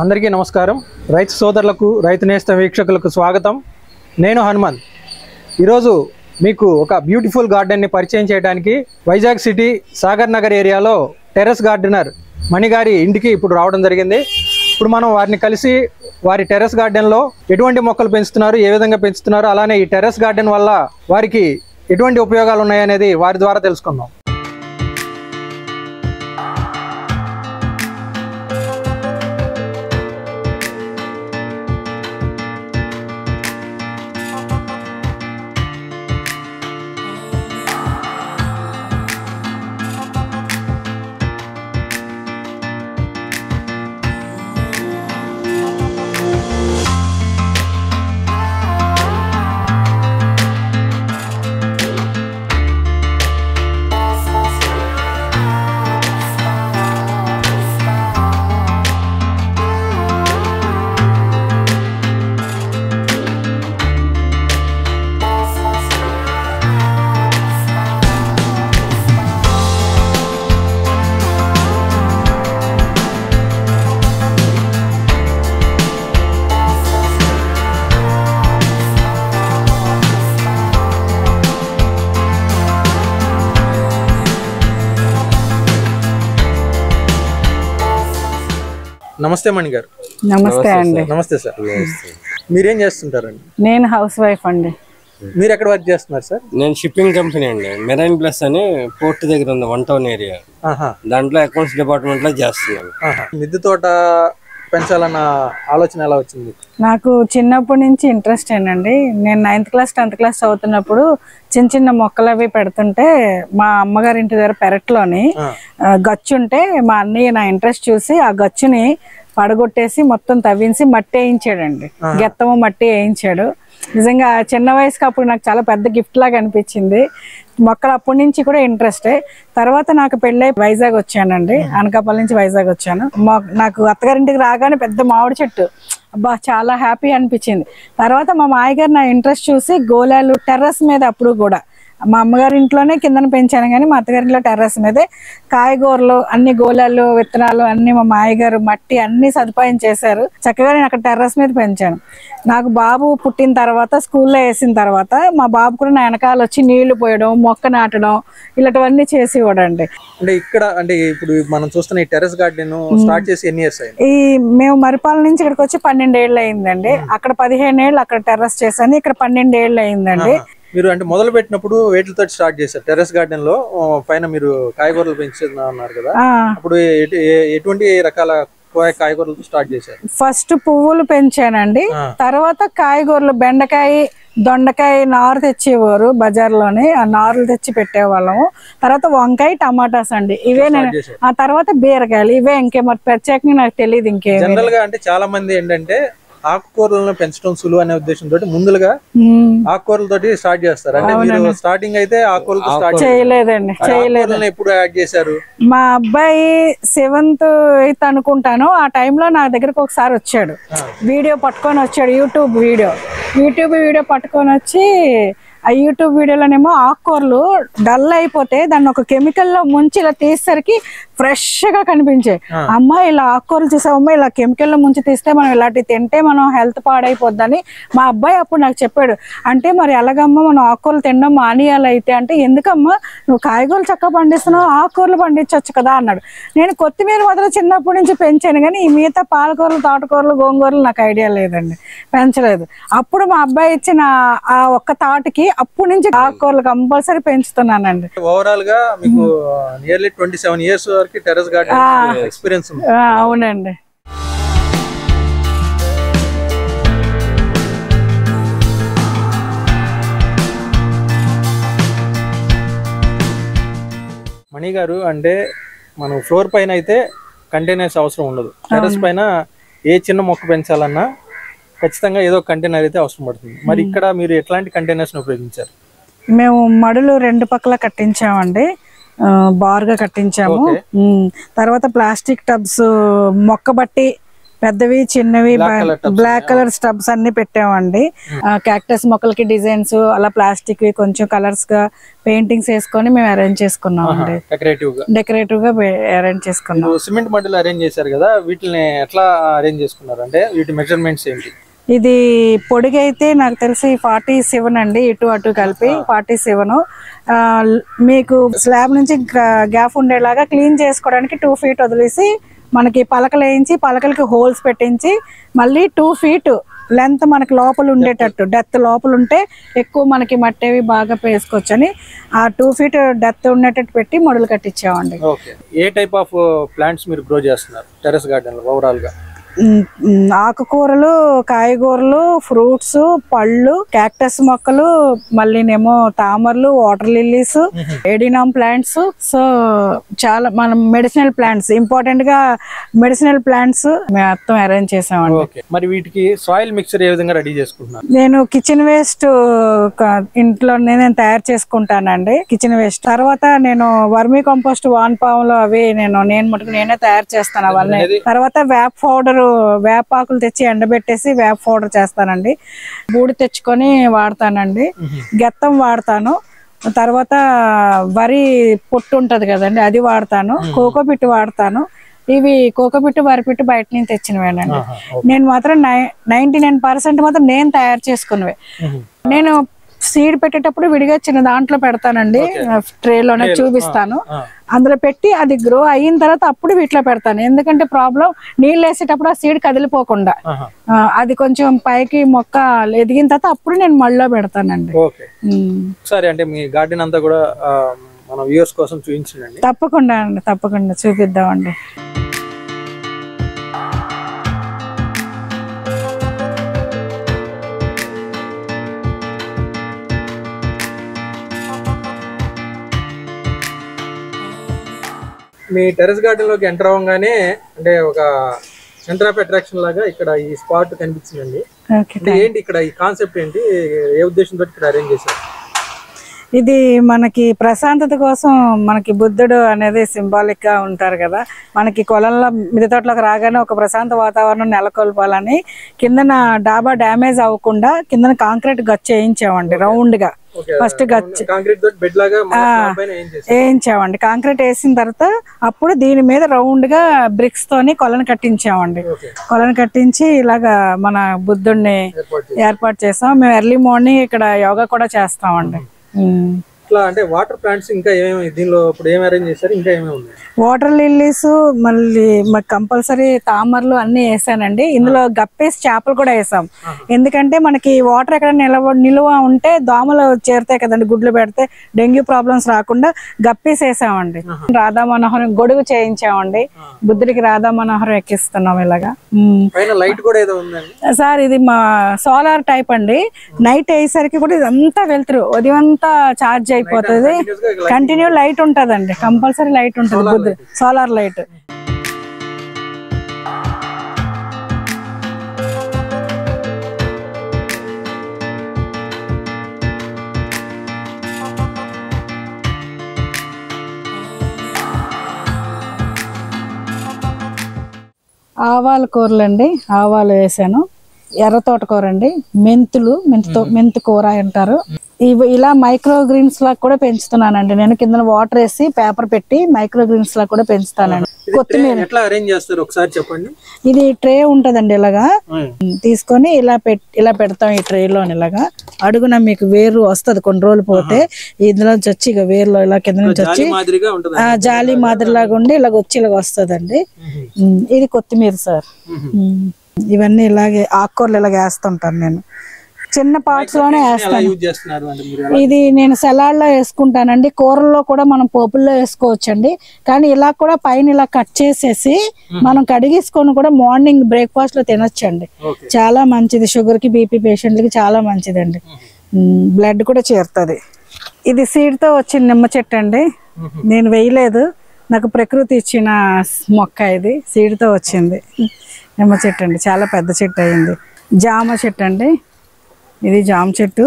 అందరికీ నమస్కారం. రైతు సోదరులకు, రైతు నేస్తం వీక్షకులకు స్వాగతం. నేను హనుమంత్. ఈరోజు మీకు ఒక బ్యూటిఫుల్ గార్డెన్ని పరిచయం చేయడానికి వైజాగ్ సిటీ సాగర్ నగర్ ఏరియాలో టెర్రస్ గార్డెనర్ మణిగారి ఇంటికి ఇప్పుడు రావడం జరిగింది. ఇప్పుడు మనం వారిని కలిసి వారి టెర్రస్ గార్డెన్లో ఎటువంటి మొక్కలు పెంచుతున్నారు, ఏ విధంగా పెంచుతున్నారు, అలానే ఈ టెర్రస్ గార్డెన్ వల్ల వారికి ఎటువంటి ఉపయోగాలు ఉన్నాయనేది వారి ద్వారా తెలుసుకుందాం. నమస్తే మణి గారు. నమస్తే అండి. నమస్తే సార్. మీరేం చేస్తుంటారండి? నేను హౌస్ వైఫ్ అండి. మీరు ఎక్కడ వర్క్ చేస్తున్నారు సార్? నేను షిప్పింగ్ కంపెనీ అండి. మెరైన్ ప్లస్ అని పోర్ట్ దగ్గర ఉంది, 1 టౌన్ ఏరియా. దాంట్లో అకౌంట్స్ డిపార్ట్మెంట్ లో చేస్తున్నాను. మిద్దె తోట పెంచాలన్న ఆలోచన ఎలా వచ్చింది? నాకు చిన్నప్పటి నుంచి ఇంట్రెస్ట్ ఏనండి. నేను 9th క్లాస్ 10th క్లాస్ చదువుతున్నప్పుడు చిన్న చిన్న మొక్కలు అవి పెడుతుంటే మా అమ్మగారి ఇంటి దగ్గర పెరట్లోని గచ్చుంటే మా అన్నయ్య నా ఇంట్రెస్ట్ చూసి ఆ గచ్చుని పడగొట్టేసి మొత్తం తవ్వించి మట్టి వేయించాడండి. గెత్తము మట్టి వేయించాడు. నిజంగా చిన్న వయసుకి అప్పుడు నాకు చాలా పెద్ద గిఫ్ట్ లాగా అనిపించింది. మొక్కలు అప్పటి నుంచి కూడా ఇంట్రెస్టే. తర్వాత నాకు పెళ్ళై వైజాగ్ వచ్చానండి. అనకాపల్లి నుంచి వైజాగ్ వచ్చాను. నాకు అత్తగారింటికి రాగానే పెద్ద మామిడి చెట్టు, అబ్బా చాలా హ్యాపీ అనిపించింది. తర్వాత మా మాయగారు నా ఇంట్రెస్ట్ చూసి గోళాలు టెర్రస్ మీద, అప్పుడు కూడా మా అమ్మగారి ఇంట్లోనే కిందన పెంచాను కానీ మా అత్తగారింట్లో టెర్రస్ మీదే కాయగూరలు అన్ని, గోళాలు, విత్తనాలు అన్ని మా మాయగారు మట్టి అన్ని సదుపాయం చేశారు. చక్కగా నేను అక్కడ టెర్రస్ మీద పెంచాను. నాకు బాబు పుట్టిన తర్వాత స్కూల్లో వేసిన తర్వాత మా బాబు కూడా నా వెనకాల వచ్చి నీళ్లు పోయడం, మొక్క నాటడం ఇలాంటివన్నీ చేసి ఇవ్వడండి. అంటే ఇక్కడ అంటే ఇప్పుడు మనం చూస్తున్న ఈ టెర్రస్ గార్డెన్ స్టార్ట్ చేసి ఎన్ని ఇయర్స్ అయింది? మేము మరిపాల నుంచి ఇక్కడికి వచ్చి 12 ఏళ్ళు అయిందండి. అక్కడ 15 ఏళ్ళు అక్కడ టెర్రస్ చేశాను. ఇక్కడ 12 ఏళ్ళు అయిందండి. మీరు అంటే మొదలు పెట్టినప్పుడు వేటితో స్టార్ట్ చేశారు? టెర్రస్ గార్డెన్ లో పైన మీరు కాయగూరలు పెంచుతున్నారు కదా, అప్పుడు ఎటువంటి రకాల కాయగూరలతో స్టార్ట్ చేశారు? ఫస్ట్ పువ్వులు పెంచానండి. తర్వాత కాయగూరలు, బెండకాయ, దొండకాయ నారు తెచ్చేవారు బజార్లోనే, ఆ నారులు తెచ్చి పెట్టేవాళ్ళము. తర్వాత వంకాయ, టమాటాస్ అండి, ఇవే నేను. ఆ తర్వాత బీరకాయలు, ఇవే. ఇంకేమో ప్రత్యేకంగా నాకు తెలియదు ఇంకేం. జనరల్ గా అంటే చాలా మంది ఏంటంటే ఆకుకూరలను పెంచడం సులువు అనే ఉద్దేశంతో ముందుగా ఆకుకూరలతోటి స్టార్ట్ చేస్తారు. అంటే మీరు స్టార్టింగ్ అయితే ఆకుకూరలతో స్టార్ట్ చేయలేదండి. చేయలేదు. ఎప్పుడు యాడ్ చేశారు? మా అబ్బాయి 7th 8th అనుకుంటాను. ఆ టైంలో నా దగ్గరకు ఒకసారి వచ్చాడు, వీడియో పట్టుకొని వచ్చాడు. యూట్యూబ్ వీడియో పట్టుకొని వచ్చి, ఆ యూట్యూబ్ వీడియోలోనేమో ఆకుకూరలు డల్ అయిపోతే దాన్ని ఒక కెమికల్ లో ముంచి ఇలా తీసేసరికి ఫ్రెష్ గా కనిపించాయి. అమ్మ ఇలా ఆకుకూరలు చూసావమ్మా, ఇలా కెమికల్ లో ముంచి తీస్తే మనం ఇలాంటివి తింటే మనం హెల్త్ పాడైపోద్దని మా అబ్బాయి అప్పుడు నాకు చెప్పాడు. అంటే మరి ఎలాగమ్మా మనం ఆకుకూరలు తినడం మానేయాలి అయితే అంటే, ఎందుకమ్మా నువ్వు కాయగూరలు చక్కగా పండిస్తున్నావు, ఆకుకూరలు పండించవచ్చు కదా అన్నాడు. నేను కొత్తిమీర మాత్రం చిన్నప్పటి నుంచి పెంచాను కానీ ఈ మిగతా పాలకూరలు, తోటకూరలు, గోంగూరలు నాకు ఐడియా లేదండి, పెంచలేదు. అప్పుడు మా అబ్బాయి ఇచ్చిన ఆ ఒక్క తాటికి అప్పటి నుంచి ఆకుకూరలు కంపల్సరీ పెంచుతున్నానండి. ఓవరాల్ గా మీకు నియర్లీ 27 ఇయర్స్ వరకు టెర్రస్ గార్డెన్ ఎక్స్పీరియన్స్ ఉంది. అవునండి. మణి గారు, అంటే మనం ఫ్లోర్ పైన అయితే కంటైనర్స్ అవసరం ఉండదు. టెర్రస్ పైన ఏ చిన్న మొక్క పెంచాలన్నా ఖచ్చితంగా ఏదో కంటైనర్ అయితే అవసరం పడుతుంది. మరి ఇక్కడ మీరు ఎట్లాంటి కంటైనర్స్ ఉపయోగించారు? మేము మడులు 2 పక్కల కట్టించామండి, బార్గా కట్టించాము. తర్వాత ప్లాస్టిక్ టబ్స్ మొక్క బట్టి పెద్దవి చిన్నవి బ్లాక్ కలర్ స్టబ్స్ అన్ని పెట్టామండి. క్యాక్టస్ మొక్కలకి డిజైన్స్ అలా ప్లాస్టిక్ కొంచెం కలర్స్ గా పెయింటింగ్స్ వేసుకొని మేము అరేంజ్ చేసుకున్నాం అండి. డెకరేటివ్ గా అరేంజ్ చేసుకున్నాం. సిమెంట్ మడ్డలు అరేంజ్ చేశారు కదా, వీటిని ఎట్లా అరేంజ్ చేసుకున్నారు, అంటే వీటి మెజర్మెంట్స్ ఏంటి? ఇది పొడిగా అయితే నాకు తెలిసి 47 అండి, ఇటు అటు కలిపి 47. మీకు స్లాబ్ నుంచి గ్యాప్ ఉండేలాగా క్లీన్ చేసుకోవడానికి 2 feet వదిలేసి మనకి పలకలు వేయించి పలకలకి హోల్స్ పెట్టించి మళ్ళీ 2 feet లెంత్ మనకి లోపల ఉండేటట్టు, డెత్ లోపల ఉంటే ఎక్కువ మనకి మట్టేవి బాగా వేసుకోవచ్చు అని ఆ 2 feet డెత్ ఉండేటట్టు పెట్టి మొదలు కట్టించామండి. ఏ టైప్ ఆఫ్ ప్లాంట్స్ మీరు గ్రో చేస్తున్నారు టెర్రస్ గార్డెన్ లో ఓవరాల్ గా? ఆకుకూరలు, కాయగూరలు, ఫ్రూట్స్, పళ్ళు, క్యాక్టస్ మొక్కలు, మళ్ళీనేమో తామరలు, వాటర్ లిల్లీస్, ఎడినామ్ ప్లాంట్స్. సో చాలా మనం మెడిసినల్ ప్లాంట్స్, ఇంపార్టెంట్ గా మెడిసినల్ ప్లాంట్స్ మొత్తం అరేంజ్ చేసామండి. మరి వీటికి సాయిల్ మిక్చర్ ఏ విధంగా రెడీ చేసుకుంటున్నారు? నేను కిచెన్ వేస్ట్ ఇంట్లో నేను తయారు చేసుకుంటానండి. కిచెన్ వేస్ట్ తర్వాత నేను వర్మీ కంపోస్ట్ వానపాములు అవి నేను మటుకు నేనే తయారు చేస్తాను అవన్నీ. తర్వాత వేప పౌడర్, వేపాకులు తెచ్చి ఎండబెట్టేసి వేప పౌడర్ చేస్తానండి. బూడి తెచ్చుకొని వాడతానండి. గెత్తం వాడతాను. తర్వాత వరి పొట్టు ఉంటది కదండి, అది వాడతాను. కోకోపిట్ వాడతాను. ఇవి కోకోపిట్, వరిపిట్టు బయట నుంచి తెచ్చినవేనండి. నేను మాత్రం 99% మాత్రం నేను తయారు చేసుకున్నవే. నేను సీడ్ పెట్టేటప్పుడు విడిగా చిన్న దాంట్లో పెడతానండి, ట్రేలోనే చూపిస్తాను. అందులో పెట్టి అది గ్రో అయిన తర్వాత అప్పుడు వీటిలో పెడతాను. ఎందుకంటే ప్రాబ్లం నీళ్ళు వేసేటప్పుడు ఆ సీడ్ కదిలిపోకుండా అది కొంచెం పైకి మొక్క ఎదిగిన తర్వాత అప్పుడు నేను మళ్ళీ పెడతానండి. సరే, అంటే మీ గార్డెన్ అంతా కూడా మన వ్యూవర్స్ కోసం చూపించండి. తప్పకుండా అండి, తప్పకుండా చూపిద్దామండి. మీ టెర్రస్ గార్డెన్ లోకి ఎంటర్ అవ్వగానే అంటే ఒక సెంటర్ ఆఫ్ అట్రాక్షన్ లాగా ఇక్కడ ఈ స్పాట్ కనిపించిందండి. ఏంటి ఇక్కడ ఈ కాన్సెప్ట్ ఏంటి, ఏ ఉద్దేశంతో ఇక్కడ అరేంజ్ చేశారు? ఇది మనకి ప్రశాంతత కోసం, మనకి బుద్ధుడు అనేది సింబాలిక్ గా ఉంటారు కదా, మనకి కొలంలో మిద్దె తోటలోకి రాగానే ఒక ప్రశాంత వాతావరణం నెలకొల్పాలని కిందన డాబా డ్యామేజ్ అవ్వకుండా కిందన కాంక్రీట్ గచ్చు వేయించామండి. రౌండ్ గా ఫస్ట్ గచ్చు వేయించామండి. కాంక్రీట్ వేసిన తర్వాత అప్పుడు దీని మీద రౌండ్ గా బ్రిక్స్ తోని కొలను కట్టించామండి. కొలను కట్టించి ఇలాగా మన బుద్ధుడిని ఏర్పాటు చేసాం. మేము ఎర్లీ మార్నింగ్ ఇక్కడ యోగా కూడా చేస్తామండి. ఇట్లా అంటే వాటర్ ప్లాంట్స్ ఇంకా ఏమేమి దీనిలో ఇప్పుడు ఏం అరేంజ్ చేశారు, ఇంకా ఏమేమి ఉన్నాయి? వాటర్ లిల్లీస్, మళ్ళీ కంపల్సరీ తామరలు అన్ని వేసానండి. ఇందులో గప్పేసి చేపలు కూడా వేసాం. ఎందుకంటే మనకి వాటర్ ఎక్కడ నిల్వ ఉంటే దోమలు చేరుతాయి కదండి, గుడ్లు పెడితే డెంగ్యూ ప్రాబ్లమ్స్ రాకుండా గప్పేసి వేసామండి. రాధా మనోహరం గొడుగు చేయించామండి. బుద్ధుడికి రాధా మనోహరం ఎక్కిస్తున్నాం ఇలాగా. లైట్ కూడా ఏదో ఉందండి సార్, ఇది మా సోలార్ టైప్ అండి. నైట్ అయ్యేసరికి కూడా ఇదంతా వెళ్తురు, ఉదయం అంతా చార్జ్ అయిపోతుంది. కంటిన్యూ లైట్ ఉంటదండి, కంపల్సరీ లైట్ ఉంటుంది. బుద్ధుడు సోలార్ లైట్. ఆవాల కూరలండి, ఆవాలు వేసాను. ఎర్ర తోటకూర అండి, మెంతు కూర అంటారు. ఇవి ఇలా మైక్రో గ్రీన్స్ లా కూడా పెంచుతున్నానండి. నేను కింద వాటర్ వేసి పేపర్ పెట్టి మైక్రో గ్రీన్స్ లా కూడా పెంచుతానండి. కొత్తిమీర ఎట్లా అరేంజ్ చేస్తారు ఒకసారి చెప్పండి. ఇది ట్రే ఉంటదండి, ఇలాగా తీసుకొని ఇలా పెడతాం. ఈ ట్రేలో ఇలాగా అడుగున మీకు వేరు వస్తుంది. కొన్ని రోజులు పోతే ఇందులో వచ్చి ఇక వేరులో ఇలా కింద నుంచి వచ్చి జాలి మాదిరిలాగా ఉండి ఇలాగ వచ్చి ఇలాగ వస్తుందండి. ఇది కొత్తిమీర సార్. ఇవన్నీ ఇలాగే ఆకుకూరలు ఇలాగ వేస్తుంటాను నేను. చిన్న పార్ట్స్ లోనే వేస్తాను. ఇది నేను సలాడ్ లో వేసుకుంటానండి. కూరల్లో కూడా మనం పోపుల్లో వేసుకోవచ్చండి. కానీ ఇలా కూడా పైన ఇలా కట్ చేసేసి మనం కడిగేసుకొని కూడా మార్నింగ్ బ్రేక్ఫాస్ట్ లో తినొచ్చండి. చాలా మంచిది, షుగర్ కి, బీపీ పేషెంట్లకి చాలా మంచిదండి. బ్లడ్ కూడా చేరుతుంది. ఇది సీడ్ తో వచ్చిన నిమ్మ చెట్టు అండి. నేను వేయలేదు, నాకు ప్రకృతి ఇచ్చిన మొక్క. ఇది సీడ్ తో వచ్చింది నిమ్మ చెట్టు అండి, చాలా పెద్ద చెట్టు అయింది. జామ చెట్టు అండి, ఇది జామ చెట్టు.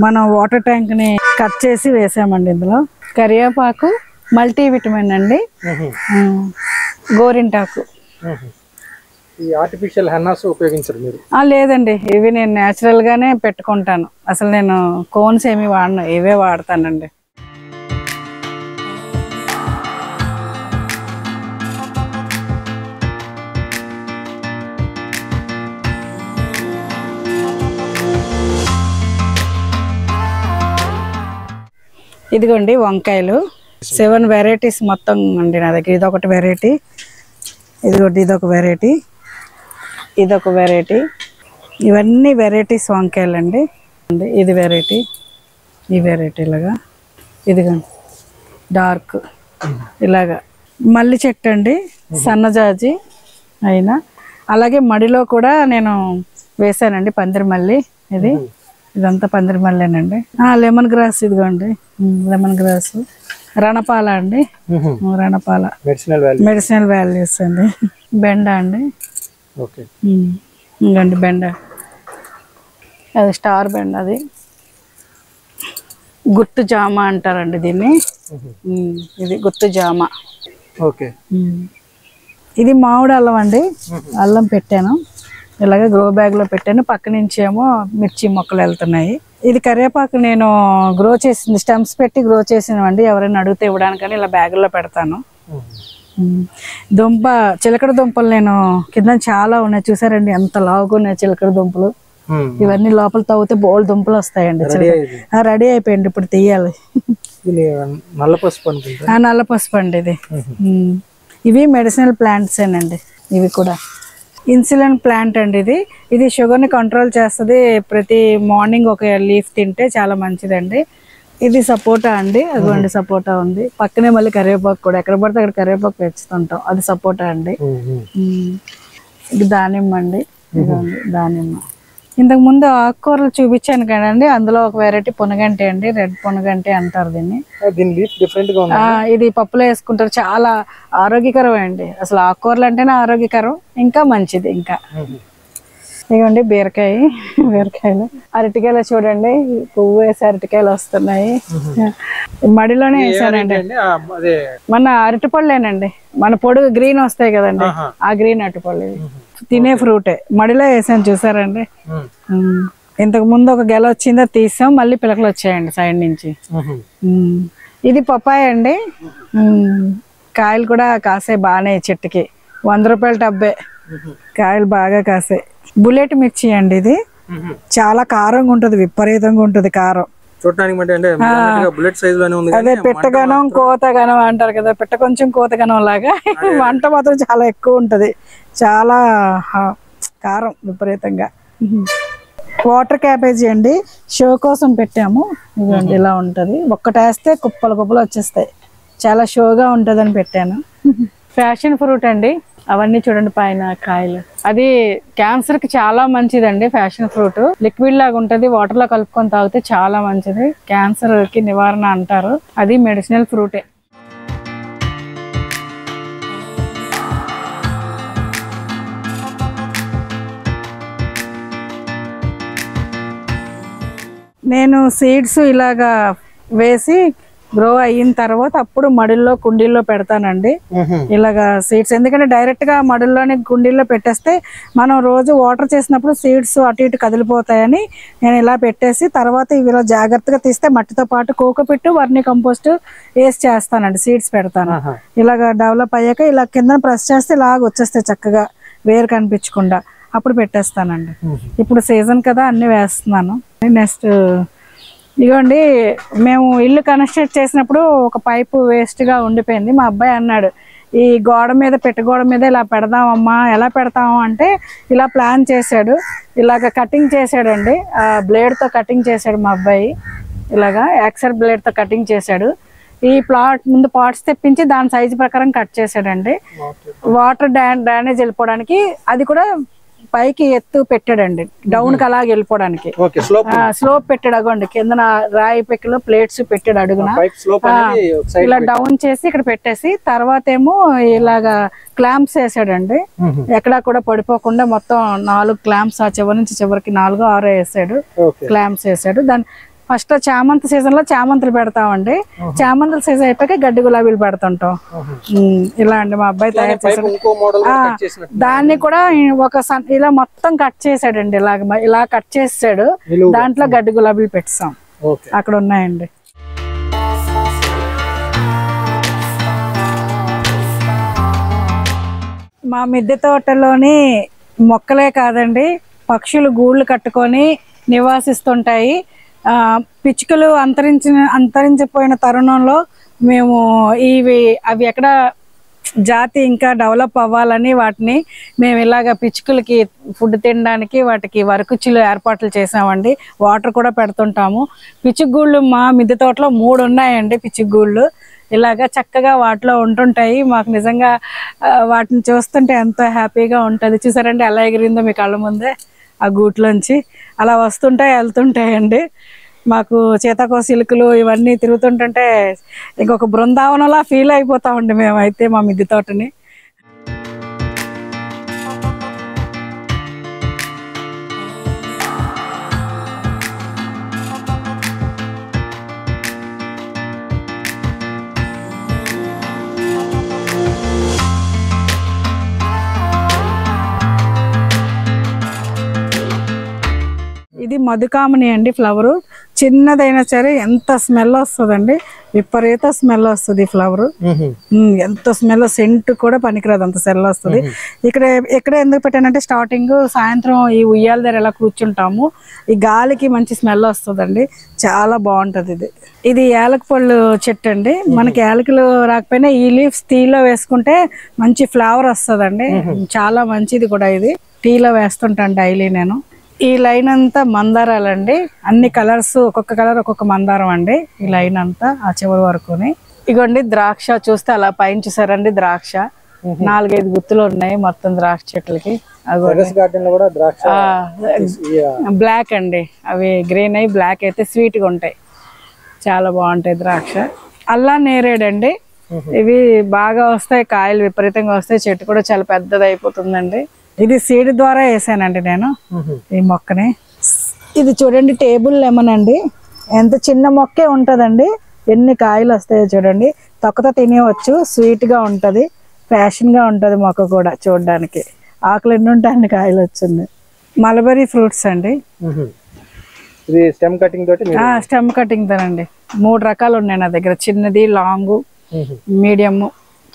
మనం వాటర్ ట్యాంక్ ని కట్ చేసి వేసామండి. ఇందులో కరివేపాకు, మల్టీవిటమిన్ అండి, గోరింటాకు. ఈ ఆర్టిఫిషియల్ హెన్నాస్ ఉపయోగించరు మీరు? లేదండి, ఇవి నేను న్యాచురల్ గానే పెట్టుకుంటాను. అసలు నేను కోన్స్ ఏమి వాడను, ఇవే వాడతానండి. ఇదిగోండి వంకాయలు 7 వెరైటీస్ మొత్తం అండి నా దగ్గర. ఇదొకటి వెరైటీ, ఇదిగోండి ఇదొక వెరైటీ, ఇదొక వెరైటీ, ఇవన్నీ వెరైటీస్ వంకాయలు అండి. ఇది వెరైటీ, ఈ వెరైటీ ఇలాగా, ఇదిగోండి డార్క్ ఇలాగా. మల్లి చెట్టు అండి, సన్నజాజి అయినా. అలాగే మడిలో కూడా నేను వేసానండి పందిరి మల్లి. ఇదంతా పందిరి మల్లేనండి. లెమన్ గ్రాస్, ఇదిగోండి లెమన్ గ్రాస్. రణపాల అండి, రణపాల మెడిసినల్ వాల్యూస్ అండి. బెండ అండి, ఇంకండి బెండ, అది స్టార్ బెండ, అది గుత్తు జామ అంటారండి దీన్ని. ఇది గుత్తు జామ. ఇది మామిడి అల్లం అండి, అల్లం పెట్టాను ఇలాగే గ్రో బ్యాగ్ లో పెట్టాను. పక్క నుంచి ఏమో మిర్చి మొక్కలు వెళ్తున్నాయి. ఇది కరివేపాకు నేను గ్రో చేసింది, స్టెమ్స్ పెట్టి గ్రో చేసినవండి. ఎవరైనా అడిగితే ఇవ్వడానికని ఇలా బ్యాగుల్లో పెడతాను. దుంప, చిలకడ దుంపలు నేను కింద చాలా ఉన్నాయి చూసారండి, ఎంత లావుగా ఉన్నాయి చిలకడ దుంపలు. ఇవన్నీ లోపల తవ్వితే బోల్ దుంపలు వస్తాయండి. రెడీ అయిపోయింది, ఇప్పుడు తీయాలి. నల్ల పసుపు అండి ఇది. ఇవి మెడిసినల్ ప్లాంట్స్ ఏనండి. ఇవి కూడా ఇన్సులిన్ ప్లాంట్ అండి. ఇది షుగర్ని కంట్రోల్ చేస్తుంది. ప్రతి మార్నింగ్ ఒక లీఫ్ తింటే చాలా మంచిదండి. ఇది సపోటా అండి, అదిగోండి సపోటా ఉంది. పక్కనే మళ్ళీ కరివేపాకు కూడా, ఎక్కడ పడితే అక్కడ కరివేపాకు పెంచుతుంటాం, అది సపోటా అండి. ఇది దానిమ్మ అండి, ఇదిగోండి దానిమ్మ. ఇంతకు ముందు ఆకుకూరలు చూపించాను కదండి, అందులో ఒక వెరైటీ పొనగంటి అండి, రెడ్ పొనగంటి అంటారు దీన్ని. ఇది పప్పులో వేసుకుంటారు, చాలా ఆరోగ్యకరం అండి. అసలు ఆకుకూరలు అంటేనే ఆరోగ్యకరం, ఇంకా మంచిది. ఇంకా ఇదిగోండి బీరకాయలు. అరటికాయలు చూడండి, పువ్వు వేసి అరటికాయలు వస్తున్నాయి. మడిలోనే వేసానండి. మన అరటిపళ్ళేనండి, మన పొడుగు గ్రీన్ వస్తాయి కదండి, ఆ గ్రీన్ అరటిపళ్ళు. తినే ఫ్రూటే, మడిలో వేసాను చూసారండి. ఇంతకు ముందు ఒక గెల వచ్చిందో తీసాం, మళ్ళీ పిలకలు వచ్చాయండి సైడ్ నుంచి. ఇది పప్పాయ అండి, కాయలు కూడా కాసే బాగానే, చెట్టుకి 100 రూపాయల టబ్బే, కాయలు బాగా కాసాయి. బుల్లెట్ మిర్చి అండి, ఇది చాలా కారంగా ఉంటది, విపరీతంగా ఉంటది కారం. అదే పెట్టగనం కోతగనం అంటారు కదా, పెట్ట కొంచెం కోతగనం లాగా. వంట మాత్రం చాలా ఎక్కువ ఉంటది, చాలా కారం విపరీతంగా. వాటర్ క్యాబేజీ అండి, షో కోసం పెట్టాము. ఇదిగోండి ఇలా ఉంటది, ఒక్కటేస్తే కుప్పలు వచ్చేస్తాయి, చాలా షోగా ఉంటదని పెట్టాను. ఫ్యాషన్ ఫ్రూట్ అండి, అవన్నీ చూడండి పైన కాయలు. అది క్యాన్సర్ కి చాలా మంచిదండి. ఫ్యాషన్ ఫ్రూట్ లిక్విడ్ లాగా ఉంటది, వాటర్ లో కలుపుకొని తాగితే చాలా మంచిది, క్యాన్సర్ కి నివారణ అంటారు. అది మెడిసినల్ ఫ్రూటే. నేను సీడ్స్ ఇలాగా వేసి గ్రో అయిన తర్వాత అప్పుడు మడిల్లో కుండీల్లో పెడతానండి ఇలాగా సీడ్స్. ఎందుకంటే డైరెక్ట్ గా మడుల్లోని కుండీల్లో పెట్టేస్తే మనం రోజు వాటర్ చేసినప్పుడు సీడ్స్ అటు ఇటు కదిలిపోతాయని నేను ఇలా పెట్టేసి తర్వాత ఇవి ఇలా జాగ్రత్తగా తీస్తే మట్టితో పాటు కోకోపిట్ వర్మీ కంపోస్ట్ వేసి చేస్తానండి, సీడ్స్ పెడతాను. ఇలాగా డెవలప్ అయ్యాక ఇలా కింద ప్రెస్ చేస్తే ఇలాగ వచ్చేస్తాయి చక్కగా, వేరు కనిపించకుండా, అప్పుడు పెట్టేస్తానండి. ఇప్పుడు సీజన్ కదా అన్ని వేస్తున్నాను. నెక్స్ట్ ఇదిగోండి, మేము ఇల్లు కన్స్ట్రక్ట్ చేసినప్పుడు ఒక పైపు వేస్ట్గా ఉండిపోయింది. మా అబ్బాయి అన్నాడు, ఈ గోడ మీద గోడ మీద ఇలా పెడదామమ్మా, ఎలా పెడతాము అంటే ఇలా ప్లాన్ చేశాడు. ఇలాగ కటింగ్ చేశాడండి, ఆ బ్లేడ్తో కటింగ్ చేశాడు మా అబ్బాయి. ఇలాగా యాక్సర్ బ్లేడ్తో కటింగ్ చేశాడు. ఈ ప్లాట్ ముందు పాట్స్ తెప్పించి దాని సైజు ప్రకారం కట్ చేశాడండి. వాటర్ డ్రైనేజ్ వెళ్ళిపోవడానికి అది కూడా పైకి ఎత్తు పెట్టాడండి, డౌన్ కి అలాగే వెళ్ళిపోవడానికి స్లోప్ పెట్టాడు. అగోండి కింద రాయి పెక్కలో ప్లేట్స్ పెట్టాడు అడుగున, ఇలా డౌన్ చేసి ఇక్కడ పెట్టేసి తర్వాత ఏమో ఇలాగా క్లాంప్స్ వేసాడండి, ఎక్కడా కూడా పడిపోకుండా మొత్తం 4 క్లాంప్స్, ఆ చివరి నుంచి చివరికి 4 6 వేసాడు క్లాంప్స్ వేసాడు. దాని ఫస్ట్ చామంతి సీజన్ లో చామంతులు పెడతామండి. చామంతుల సీజన్ అయిపోయాక గడ్డి గులాబీలు పెడుతుంటాం. ఇలా అండి మా అబ్బాయి తయారు చేశాడు. దాన్ని కూడా ఇలా మొత్తం కట్ చేసాడండి. ఇలా కట్ చేసాడు. దాంట్లో గడ్డి గులాబీలు పెట్టాం. అక్కడ ఉన్నాయండి. మా మిద్దె తోటలోని మొక్కలే కాదండి, పక్షులు గూళ్ళు కట్టుకొని నివాసిస్తుంటాయి. పిచ్చుకలు అంతరించిపోయిన తరుణంలో మేము అవి ఎక్కడ జాతి ఇంకా డెవలప్ అవ్వాలని వాటిని మేము ఇలాగ పిచ్చుకలకి ఫుడ్ తినడానికి వాటికి వరకుచ్చులు ఏర్పాట్లు చేసామండి. వాటర్ కూడా పెడుతుంటాము. పిచ్చుగూళ్ళు మా మిద్దె తోటలో 3 ఉన్నాయండి. పిచ్చుగూళ్ళు ఇలాగా చక్కగా వాటిలో ఉంటుంటాయి. మాకు నిజంగా వాటిని చూస్తుంటే ఎంతో హ్యాపీగా ఉంటుంది. చూసారండి ఎలా ఎగిరిందో మీ కళ్ళ ముందే. ఆ గూట్లోంచి అలా వస్తుంటాయి వెళ్తుంటాయండి. మాకు సీతాకోసిలుకలు ఇవన్నీ తిరుగుతుంటుంటే ఇంకొక బృందావనంలా ఫీల్ అయిపోతామండి మేమైతే మా మిద్దె తోటని. ఇది మధుకామని అండి. ఫ్లవరు చిన్నదైనా సరే ఎంత స్మెల్ వస్తుందండి, విపరీత స్మెల్ వస్తుంది. ఫ్లవర్ ఎంత స్మెల్, సెంట్ కూడా పనికిరాదు, అంత స్మెల్ వస్తుంది. ఇక్కడ ఎందుకు పెట్టానంటే స్టార్టింగ్ సాయంత్రం ఈ ఉయ్యాల దగ్గర ఎలా కూర్చుంటాము, ఈ గాలికి మంచి స్మెల్ వస్తుందండి. చాలా బాగుంటది. ఇది యాలక పళ్ళు చెట్టు అండి. మనకి యాలకులు రాకపోయినా ఈ లీవ్స్ టీలో వేసుకుంటే మంచి ఫ్లేవర్ వస్తుందండి. చాలా మంచిది కూడా. ఇది టీలో వేస్తుంటాను డైలీ నేను. ఈ లైన్ అంతా మందారాలండి. అన్ని కలర్స్, ఒక్కొక్క కలర్ ఒక్కొక్క మందారం అండి. ఈ లైన్ అంతా ఆ చివరి వరకుని. ఇగోండి ద్రాక్ష చూస్తే అలా పైన చూసారండి. ద్రాక్ష 4-5 గుత్తులు ఉన్నాయి మొత్తం ద్రాక్ష చెట్లకి. బ్లాక్ అండి, అవి గ్రీన్ అయి బ్లాక్ అయితే స్వీట్ గా ఉంటాయి, చాలా బాగుంటాయి ద్రాక్ష. అల్లా నేరేడండి. ఇవి బాగా వస్తాయి, కాయలు విపరీతంగా వస్తాయి. చెట్టు కూడా చాలా పెద్దది అయిపోతుందండి. ఇది సీడ్ ద్వారా వేసానండి నేను ఈ మొక్కని. ఇది చూడండి టేబుల్ లెమన్ అండి. ఎంత చిన్న మొక్కే ఉంటదండి, ఎన్ని కాయలు వస్తాయో చూడండి. తొక్కతో తినేవచ్చు, స్వీట్ గా ఉంటది, ఫ్యాషన్ గా ఉంటది మొక్క కూడా చూడడానికి. ఆకులు ఎన్ని ఉంటాయి అన్ని కాయలు వచ్చింది. మలబరీ ఫ్రూట్స్ అండి. స్టెమ్ కటింగ్ తోనండి. 3 రకాలు ఉన్నాయి నా దగ్గర, చిన్నది, లాంగ్, మీడియం.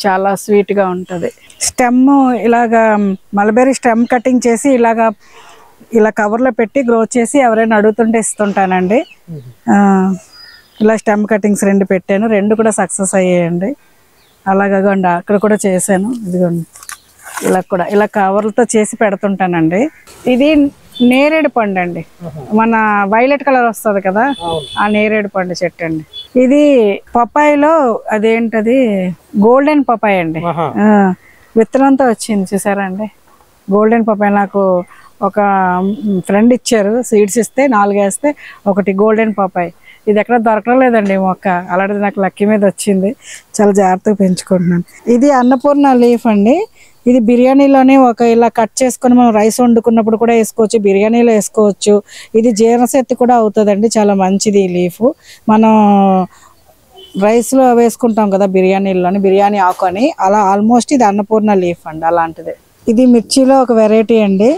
చాలా స్వీట్ గా ఉంటది. స్టెమ్ ఇలాగా మల్బెరీ స్టెమ్ కటింగ్ చేసి ఇలా కవర్ లో పెట్టి గ్రో చేసి ఎవరైనా అడుగుతుంటే ఇస్తుంటానండి. ఇలా స్టెమ్ కటింగ్స్ 2 పెట్టాను, 2 కూడా సక్సెస్ అయ్యాయండి. అలాగండి అక్కడ కూడా చేశాను. ఇదిగోండి ఇలా కవర్లతో చేసి పెడుతుంటానండి. ఇది నేరేడు పండు అండి. మన వైలెట్ కలర్ వస్తుంది కదా, ఆ నేరేడు పండు చెట్టు అండి. ఇది పపాయిలో అదేంటది గోల్డెన్ పపాయ అండి. విత్తనంతో వచ్చింది చూసారా అండి. గోల్డెన్ పపాయ నాకు ఒక ఫ్రెండ్ ఇచ్చారు, సీడ్స్ ఇస్తే 4 వేస్తే ఒకటి గోల్డెన్ పపాయ. ఇది ఎక్కడ దొరకడం లేదండి మొక్క, అలాంటిది నాకు లక్కీ మీద వచ్చింది. చాలా జాగ్రత్తగా పెంచుకుంటున్నాను. ఇది అన్నపూర్ణ లీఫ్ అండి. ఇది బిర్యానీలోనే ఇలా కట్ చేసుకొని మనం రైస్ వండుకున్నప్పుడు కూడా వేసుకోవచ్చు, బిర్యానీలో వేసుకోవచ్చు. ఇది జీర్ణశక్తి కూడా అవుతుందండి, చాలా మంచిది ఈ లీఫ్. మనం రైస్లో వేసుకుంటాం కదా బిర్యానీలోని, బిర్యానీ ఆకు అని, అలా ఆల్మోస్ట్ ఇది అన్నపూర్ణ లీఫ్ అండి అలాంటిది. ఇది మిర్చిలో ఒక వెరైటీ అండి.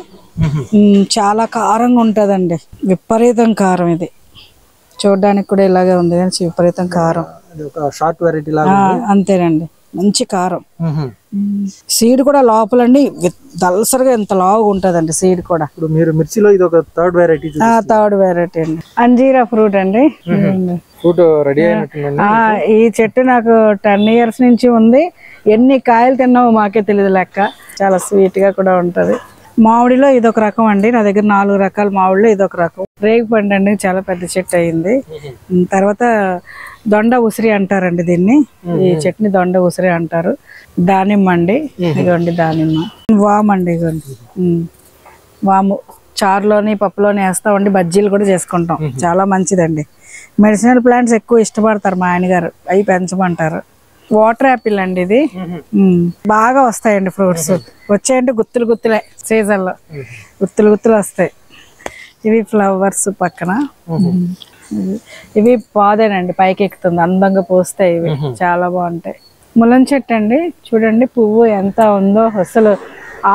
చాలా కారంగా ఉంటుందండి, విపరీతం కారం. ఇది చూడడానికి కూడా ఇలాగే ఉంది, విపరీతం కారం. అంతేనండి, మంచి కారం. సీడ్ కూడా లోపలండి దల్సరిగా ఎంత లావుగా ఉంటదండి సీడ్ కూడా. ఇప్పుడు మీరు మిర్చిలో ఇది ఒక థర్డ్ వెరైటీ అండి. అంజీరా ఫ్రూట్ అండి. ఫ్రూట్ రెడీ అయినట్టుందండి. ఈ చెట్టు నాకు 10 years నుంచి ఉంది. ఎన్ని కాయలు తిన్నావో మాకే తెలియదు లెక్క. చాలా స్వీట్ గా కూడా ఉంటది. మామిడిలో ఇదొక రకం అండి. నా దగ్గర 4 రకాల మామిడిలో ఇదొక రకం. రేగు పండు అండి, చాలా పెద్ద చెట్టు అయింది. తర్వాత దొండ ఉసిరి అంటారండి దీన్ని. ఈ చెట్టుని దొండ ఉసిరి అంటారు. దానిమ్మ అండి, ఇదిగోండి దానిమ్మ. వాము అండి, ఇదిగోండి వాము. చారులోని పప్పులోని వేస్తామండి, బజ్జీలు కూడా చేసుకుంటాం. చాలా మంచిదండి. మెడిసినల్ ప్లాంట్స్ ఎక్కువ ఇష్టపడతారు మా ఆయన గారు, అవి పెంచమంటారు. వాటర్ యాపిల్ అండి ఇది. బాగా వస్తాయండి ఫ్రూట్స్. వచ్చాయంటే గుత్తులు గుత్తులే, సీజన్ లో గుత్తులు గుత్తులు వస్తాయి. ఇవి ఫ్లవర్స్ పక్కన. ఇవి పాదేనండి, పైకి ఎక్కుతుంది, అందంగా పూస్తాయి ఇవి, చాలా బాగుంటాయి. ములం చెట్టు అండి, చూడండి పువ్వు ఎంత ఉందో, అసలు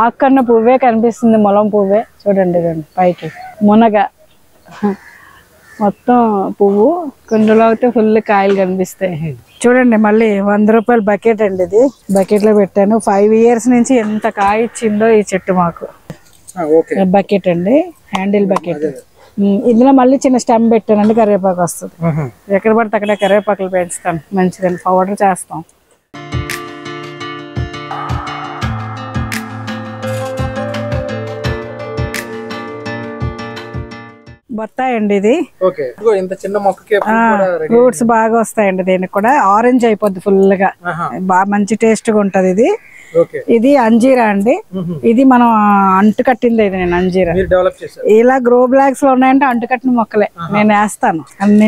ఆకన్న పువ్వే కనిపిస్తుంది, ములం పువ్వే చూడండి, ఇదండి పైకి మునగ మొత్తం పువ్వు, కుండలో అయితే ఫుల్ కాయలు కనిపిస్తాయి. చూడండి మళ్ళీ 100 రూపాయల బకెట్ అండి, ఇది బకెట్ లో పెట్టాను. 5 years నుంచి ఎంత కాయ ఇచ్చిందో ఈ చెట్టు మాకు. బకెట్ అండి, హ్యాండిల్ బకెట్. ఇందులో మళ్ళీ చిన్న స్టెమ్ పెట్టానండి, కరివేపాకు వస్తుంది. ఎక్కడ పడితే అక్కడ కరివేపాకులు పెంచుతాను, మంచిదండి, పౌడర్ చేస్తాం. బత్తాయి అండి ఇది, ఫ్రూట్స్ బాగా వస్తాయండి. దీనికి కూడా ఆరెంజ్ అయిపోద్ది ఫుల్ గా, బాగా మంచి టేస్ట్ గా ఉంటది ఇది. ఇది అంజీరా అండి, ఇది మనం అంటు కట్టింది, ఇది నేను అంజీరా ఇలా గ్రో బ్లాగ్స్ లో ఉన్నాయంటే అంటు కట్టిన మొక్కలే నేను వేస్తాను అన్ని.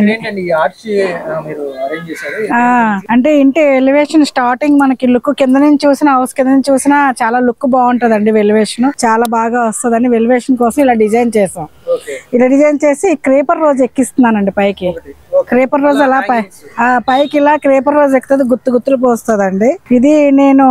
అంటే ఇంటి ఎలివేషన్ స్టార్టింగ్ మనకి లుక్ కింద నుంచి చూసినా, హౌస్ కింద నుంచి చూసినా చాలా లుక్ బాగుంటదండి. వెలివేషన్ చాలా బాగా వస్తుందని వెలివేషన్ కోసం ఇలా డిజైన్ చేసాం. ఇలా డిజైన్ చేసి క్రేపర్ రోజ్ ఎక్కిస్తున్నానండి పైకి. క్రేపర్ రోజ్ అలా పైకి ఇలా క్రేపర్ రోజ్ ఎక్కుతుంది, గుత్తులు పోస్తుందండి. ఇది నేను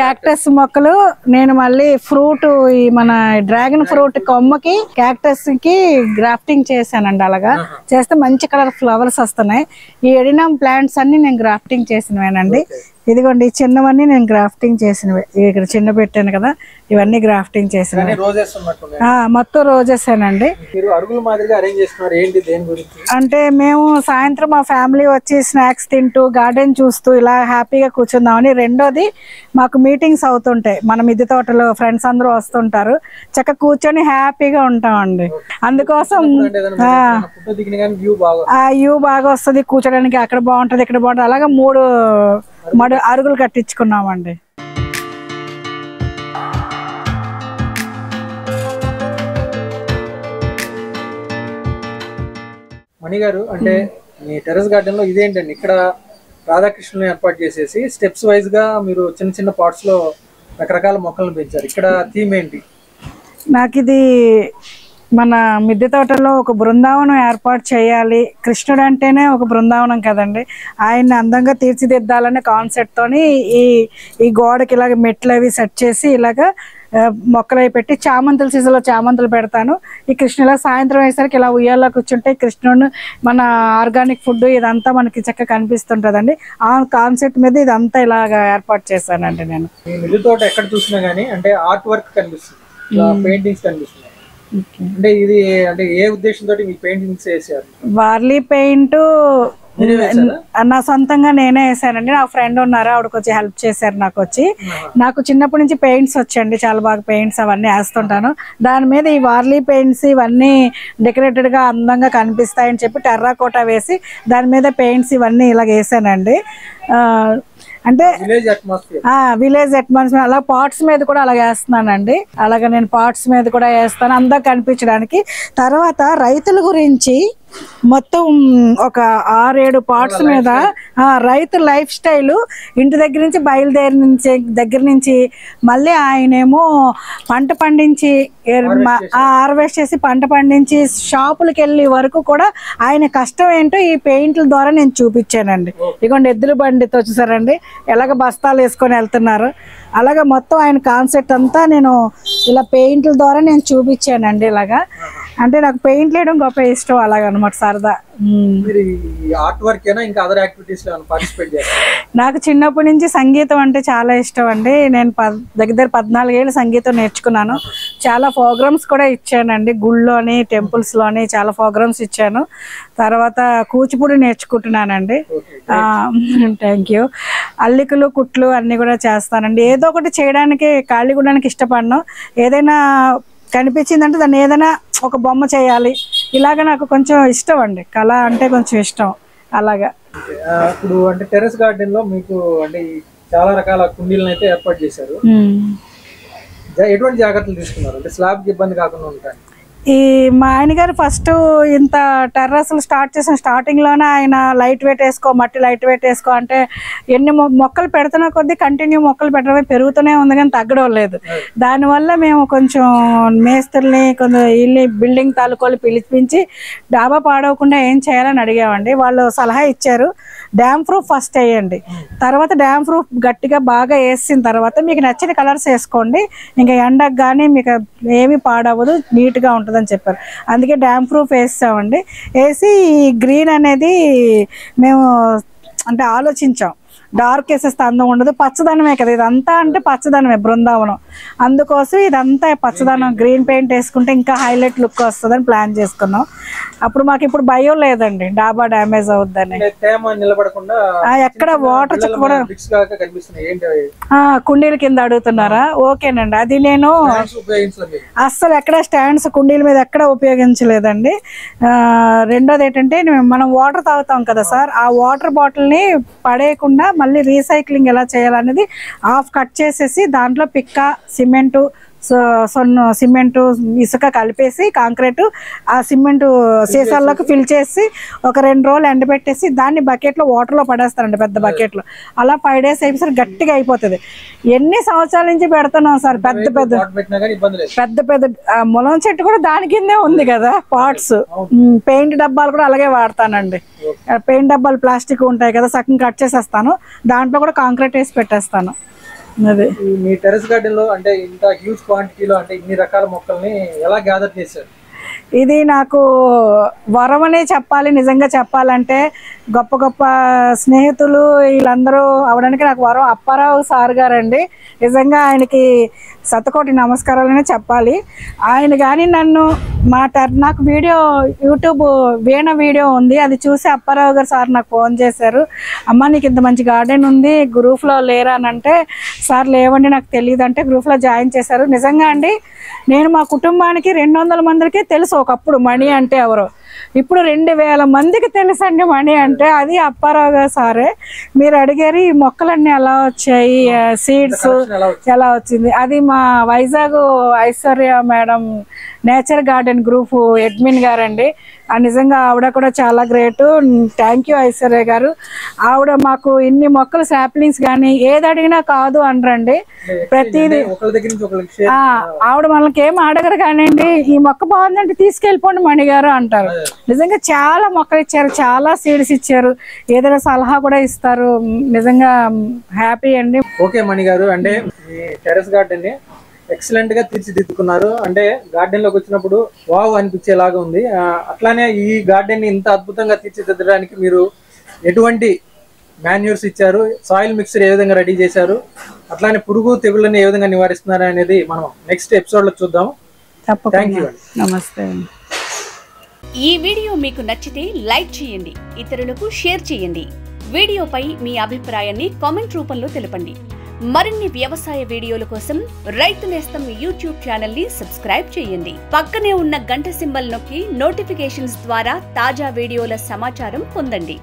క్యాక్టస్ మొక్కలు, నేను మళ్ళీ ఫ్రూట్, ఈ మన డ్రాగన్ ఫ్రూట్ కొమ్మకి క్యాక్టస్ కి గ్రాఫ్టింగ్ చేశానండి. అలాగా చేస్తే మంచి కలర్ ఫ్లవర్స్ వస్తున్నాయి. ఈ ఎడినమ్ ప్లాంట్స్ అన్ని నేను గ్రాఫ్టింగ్ చేసినవేనండి. ఇదిగోండి చిన్నవన్నీ నేను గ్రాఫ్టింగ్ చేసినవి, ఇక్కడ చిన్న పెట్టాను కదా, ఇవన్నీ గ్రాఫ్టింగ్ చేసినవి. మొత్తం రోజెస్ ఏనండి. అంటే మేము సాయంత్రం మా ఫ్యామిలీ వచ్చి స్నాక్స్ తింటూ గార్డెన్ చూస్తూ ఇలా హ్యాపీగా కూర్చుందామని. రెండోది మాకు మీటింగ్స్ అవుతుంటాయి, మన మిద్దె తోటలో ఫ్రెండ్స్ అందరూ వస్తుంటారు, చక్కగా కూర్చొని హ్యాపీగా ఉంటామండి. అందుకోసం వ్యూ బాగా వస్తుంది కూర్చోడానికి, అక్కడ బాగుంటది ఇక్కడ బాగుంటది, అలాగా 3 అరుగులు కట్టించుకున్నామండి. మణి గారు, అంటే మీ టెర్రస్ గార్డెన్ లో ఇదేంటండి, ఇక్కడ రాధాకృష్ణుని ఏర్పాటు చేసేసి స్టెప్స్ వైజ్ గా మీరు చిన్న చిన్న పాట్స్ లో రకరకాల మొక్కలను పెంచారు. ఇక్కడ థీమ్ ఏంటి? నాకు ఇది మన మిద్దె తోటలో ఒక బృందావనం ఏర్పాటు చేయాలి, కృష్ణుడు అంటేనే ఒక బృందావనం కదండి, ఆయన్ని అందంగా తీర్చిదిద్దాలనే కాన్సెప్ట్ తోని ఈ గోడకి ఇలాగ మెట్లు అవి సెట్ చేసి ఇలాగ మొక్కలు అవి పెట్టి, చామంతుల సీజన్లో చామంతులు పెడతాను. ఈ కృష్ణులా సాయంత్రం అయ్యేసరికి ఇలా ఉయ్యాల్లో కూర్చుంటే కృష్ణుడు మన ఆర్గానిక్ ఫుడ్ ఇదంతా మనకి చక్కగా కనిపిస్తుంటదండి. ఆ కాన్సెప్ట్ మీద ఇదంతా ఇలాగ ఏర్పాటు చేశానండి నేను. మిద్దె తోట ఎక్కడ చూసినా గానీ అంటే ఆర్ట్ వర్క్ కనిపిస్తుంది, పెయింటింగ్స్ కనిపిస్తున్నాయి. అంటే ఇది అంటే ఏ ఉద్దేశంతో మీ పెయింటింగ్స్ వేసారు? వార్లీ పెయింట్ నా సొంతంగా నేనే వేసానండి. నా ఫ్రెండ్ ఉన్నారు, ఆవిడకి వచ్చి హెల్ప్ చేశారు. నాకు చిన్నప్పటి నుంచి పెయింట్స్ వచ్చండి, చాలా బాగా పెయింట్స్ అవన్నీ వేస్తుంటాను. దాని మీద ఈ వార్లీ పెయింట్స్ ఇవన్నీ డెకరేటెడ్ గా అందంగా కనిపిస్తాయని చెప్పి టెర్రాకోటా వేసి దాని మీద పెయింట్స్ ఇవన్నీ ఇలాగ వేసానండి. అంటే విలేజ్ అట్మాస్ఫియర్ అలా పాట్స్ మీద కూడా అలా వేస్తున్నానండి. అలాగే నేను పాట్స్ మీద కూడా వేస్తాను అందంగా కనిపించడానికి. తర్వాత రైతుల గురించి మొత్తం ఒక 6-7 పార్ట్స్ మీద రైతు లైఫ్ స్టైల్, ఇంటి దగ్గర నుంచి మళ్ళీ ఆయనేమో పంట పండించి హార్వెస్ట్ చేసి పంట పండించి షాపులకు వెళ్ళే వరకు కూడా ఆయన కష్టం ఏంటో ఈ పెయింట్ల ద్వారా నేను చూపించానండి. ఇదిగోండి ఎద్దుల బండితో చూసారండి ఎలాగ బస్తాలు వేసుకొని వెళ్తున్నారు. అలాగా మొత్తం ఆయన కాన్సెప్ట్ అంతా నేను ఇలా పెయింట్ల ద్వారా నేను చూపించానండి. ఇలాగా అంటే నాకు పెయింట్ వేయడం గొప్ప ఇష్టం, అలాగనమాట సరదా. నాకు చిన్నప్పటి నుంచి సంగీతం అంటే చాలా ఇష్టం అండి. నేను దగ్గర 14 ఏళ్ళు సంగీతం నేర్చుకున్నాను. చాలా ప్రోగ్రామ్స్ కూడా ఇచ్చానండి, గుళ్ళోని టెంపుల్స్ లోని చాలా ప్రోగ్రామ్స్ ఇచ్చాను. తర్వాత కూచిపూడి నేర్చుకుంటున్నానండి. Thank you. అల్లికలు కుట్లు అన్ని కూడా చేస్తానండి. ఏదో ఒకటి చేయడానికి ఖాళీ ఉండడానికి ఇష్టపడను. ఏదైనా కనిపించిందంటే దాన్ని ఏదైనా ఒక బొమ్మ చేయాలి, ఇలాగ నాకు కొంచెం ఇష్టం అండి. కళ అంటే కొంచెం ఇష్టం. అలాగా ఇప్పుడు అంటే టెర్రస్ గార్డెన్ లో మీకు అంటే చాలా రకాల కుండీలను అయితే ఏర్పాటు చేశారు. ఎటువంటి జాగ్రత్తలు తీసుకున్నారు అంటే స్లాబ్ కి ఇబ్బంది కాకుండా ఉంటాయి? ఈ మా ఆయన గారు ఫస్ట్ ఇంత టెర్రస్లు స్టార్ట్ చేసిన స్టార్టింగ్లోనే ఆయన లైట్ వెయిట్ వేసుకో, మట్టి లైట్ వెయిట్ వేసుకో అంటే ఎన్ని మొక్కలు పెడుతున్న కొద్దీ కంటిన్యూ మొక్కలు పెట్టడమే పెరుగుతూనే ఉంది కానీ తగ్గడం లేదు. దానివల్ల మేము కొంచెం మేస్త్రుల్ని కొంచెం ఇల్లు బిల్డింగ్ తాలూకోళ్ళు పిలిపించి డాబా పాడవకుండా ఏం చేయాలని అడిగామండి. వాళ్ళు సలహా ఇచ్చారు, డ్యామ్ ప్రూఫ్ ఫస్ట్ వేయండి, తర్వాత డ్యామ్ ప్రూఫ్ గట్టిగా బాగా వేసిన తర్వాత మీకు నచ్చిన కలర్స్ వేసుకోండి, ఇంకా ఎండకు కానీ మీకు ఏమీ పాడవదు, నీట్గా ఉంటుందని చెప్పారు. అందుకే డ్యామ్ ప్రూఫ్ వేస్తామండి. వేసి ఈ గ్రీన్ అనేది మేము అంటే ఆలోచించాం, డార్క్ వేసేస్తే అందం ఉండదు, పచ్చదనమే కదా ఇదంతా, అంటే పచ్చదనమే బృందావనం, అందుకోసం ఇదంతా పచ్చదనం గ్రీన్ పెయింట్ వేసుకుంటే ఇంకా హైలైట్ లుక్ వస్తుందని ప్లాన్ చేసుకున్నాం. అప్పుడు మాకు ఇప్పుడు భయం లేదండి డాబా డ్యామేజ్ అవుద్దని. ఎక్కడ వాటర్ కూడా కుండీల కింద అడుగుతున్నారా? ఓకేనండి, అది నేను అస్సలు ఎక్కడ స్టాండ్స్ కుండీల మీద ఎక్కడ ఉపయోగించలేదండి. రెండోది ఏంటంటే మనం వాటర్ తాగుతాం కదా సార్, ఆ వాటర్ బాటిల్ని పడేయకుండా మళ్ళీ రీసైక్లింగ్ ఎలా చేయాలనేది హాఫ్ కట్ చేసేసి దాంట్లో పిక్క, సిమెంటు, సిమెంటు, ఇసుక కలిపేసి కాంక్రీటు ఆ సిమెంటు సీసాల్లోకి ఫిల్ చేసి ఒక 2 రోజులు ఎండబెట్టేసి దాన్ని బకెట్లో వాటర్లో పడేస్తారండి, పెద్ద బకెట్లో. అలా 5 days అయిపోయి గట్టిగా అయిపోతుంది. ఎన్ని సంవత్సరాల నుంచి పెడుతున్నాం సార్, పెద్ద పెద్ద ములం చెట్టు కూడా దాని కిందే ఉంది కదా పాట్స్. పెయింట్ డబ్బాలు కూడా అలాగే వాడతానండి. పెయింట్ డబ్బాలు ప్లాస్టిక్ ఉంటాయి కదా, సగం కట్ చేసేస్తాను, దాంట్లో కూడా కాంక్రీట్ వేసి పెట్టేస్తాను. అదే మీ టెర్రస్ గార్డెన్ లో అంటే ఇంత హ్యూజ్ క్వాంటిటీలో అంటే ఇన్ని రకాల మొక్కల్ని ఎలా గ్యాదర్ చేశారు? ఇది నాకు వరం అనే చెప్పాలి. నిజంగా చెప్పాలంటే గొప్ప గొప్ప స్నేహితులు వీళ్ళందరూ అవడానికి నాకు వరం అప్పారావు సార్ గారండి. నిజంగా ఆయనకి శతకోటి నమస్కారాలనే చెప్పాలి. ఆయన కానీ నన్ను నాకు వీడియో యూట్యూబ్ వీణ వీడియో ఉంది, అది చూసి అప్పారావు గారు సార్ నాకు ఫోన్ చేశారు, అమ్మ నీకు ఇంత మంచి గార్డెన్ ఉంది గ్రూప్లో లేరా అని అంటే, సార్ లేవండి నాకు తెలియదు అంటే గ్రూప్లో జాయిన్ చేశారు. నిజంగా అండి నేను మా కుటుంబానికి 200 మందికి తెలుసు ఒకప్పుడు మణి అంటే ఎవరో, ఇప్పుడు 2000 మందికి తెలుసండి మణి అంటే. అది అప్పారావు గారు సారే. మీరు అడిగారు ఈ మొక్కలన్నీ ఎలా వచ్చాయి, సీడ్స్ ఎలా వచ్చింది, అది మా Vizag Aishwarya madam nature garden group admin గారండి. నిజంగా ఆవిడ కూడా చాలా గ్రేట్. థ్యాంక్ యూ ఐశ్వర్య గారు. ఆవిడ మాకు ఇన్ని మొక్కలు సాప్లింగ్స్ కానీ ఏది అడిగినా కాదు అనరండి, ప్రతిదీ ఆవిడ మనకి ఏం అడగరు కానివ్వండి, ఈ మొక్క బాగుందంటే తీసుకెళ్ళిపోండి మణి గారు అంటారు. నిజంగా చాలా మొక్కలు ఇచ్చారు, చాలా సీడ్స్ ఇచ్చారు, ఏదైనా సలహా కూడా ఇస్తారు. నిజంగా హ్యాపీ అండి. ఓకే మణి గారు, అంటే టెర్రస్ గార్డెన్ ఎక్సలెంట్ గా తీర్చిదిద్దుకున్నారు. అంటే గార్డెన్ లోకి వచ్చినప్పుడు వావ్ అనిపించేలాగా ఉంది. అట్లానే ఈ గార్డెన్ ని ఇంత అద్భుతంగా తీర్చిదిద్దడానికి మీరు ఎటువంటి మాన్యూర్స్ ఇచ్చారు, సాయిల్ మిక్సర్ ఏ విధంగా రెడీ చేశారు, అట్లానే పురుగు తెగుళ్ళని ఏ విధంగా నివారిస్తున్నారు అనేది మనం నెక్స్ట్ ఎపిసోడ్ లో చూద్దాం. Thank you. నమస్తే. ఈ వీడియో మీకు నచ్చితే లైక్ చేయండి, ఇతరులకు షేర్ చేయండి. వీడియోపై మీ అభిప్రాయాన్ని కామెంట్ రూపంలో తెలపండి. మరిన్ని వ్యవసాయ వీడియోల కోసం రైతు నేస్తం యూట్యూబ్ ఛానల్ ని సబ్స్క్రైబ్ చేయండి. పక్కనే ఉన్న గంట సింబల్ నొక్కి నోటిఫికేషన్స్ ద్వారా తాజా వీడియోల సమాచారం పొందండి.